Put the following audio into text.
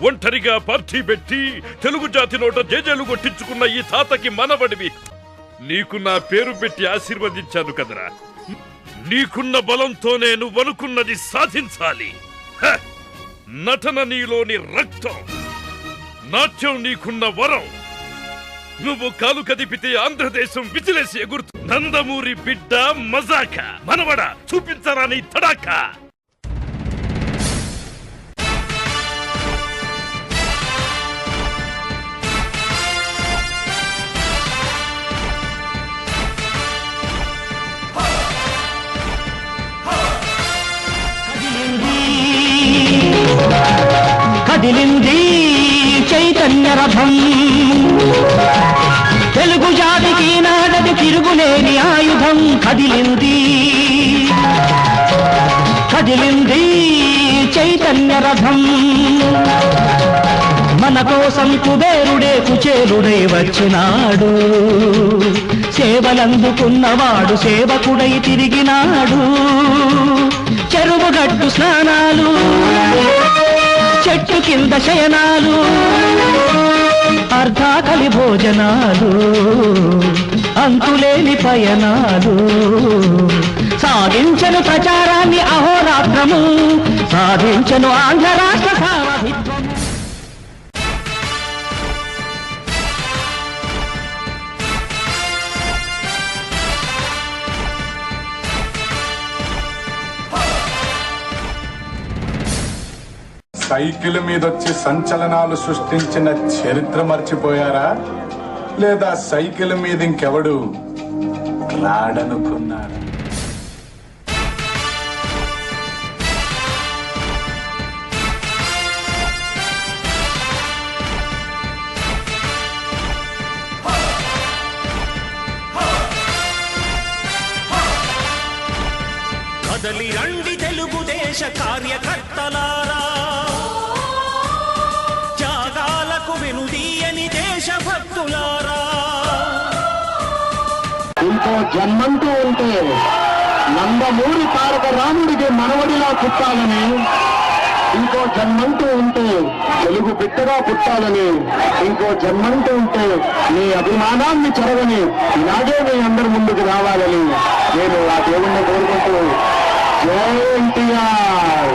ఒంటరిగా పార్టీ పెట్టి తెలుగు జాతి నోట జేజేలు కొట్టించుకున్న ఈ తాతకి మనవడివి. నీకు నా పేరు పెట్టి ఆశీర్వదించాను కదరా. నీకున్న బలంతోనే నువ్వనుకున్నది సాధించాలి. నటన నీలోని రక్తం, నాట్యం నీకున్న వరం. నువ్వు కాలు కదిపితే ఆంధ్రదేశం విజిలేసి ఎగురుతూ. నందమూరి బిడ్డ మజాక మనవడ చూపించరా నీ తడాకా. కదిలింది చైతన్య రథం, తెలుగు జాతికి నాడది తిరుగులేని ఆయుధం. కదిలింది కదిలింది చైతన్య రథం, మన కోసం కుబేరుడే కుచేలుడై వచ్చినాడు. సేవలందుకున్నవాడు సేవకుడై తిరిగినాడు. చెరువుగట్టు స్నానాలు, చెట్టు కింద శయనాలు, అర్ధాకలి భోజనాలు, అంతులేని పయనాలు. సాధించను ప్రచారాన్ని అహోరాత్రము, సాధించను ఆంధ్ర రాష్ట్ర సారథిత్వము. సైకిల్ మీదొచ్చి సంచలనాలు సృష్టించిన చరిత్ర మర్చిపోయారా? లేదా సైకిల్ మీద ఇంకెవడు రాడనుకున్నారా? కదలి రండి తెలుగుదేశ కార్యకర్తలారా, త్యాగాలకు వెనుదీయని దేశభక్తులారా. ఇంకో జన్మంటూ ఉంటే నందమూరి తారక రాముడికి మనవడిలా పుట్టాలని, ఇంకో జన్మంటూ ఉంటే తెలుగు బిడ్డగా పుట్టాలని, ఇంకో జన్మంటూ ఉంటే నీ అభిమానాన్ని చెరవని ఇలాగే మీ అందరి ముందుకు రావాలని నేను ఆ దేవుణ్ణి కోరుకుంటూ జై ఎన్టీఆర్.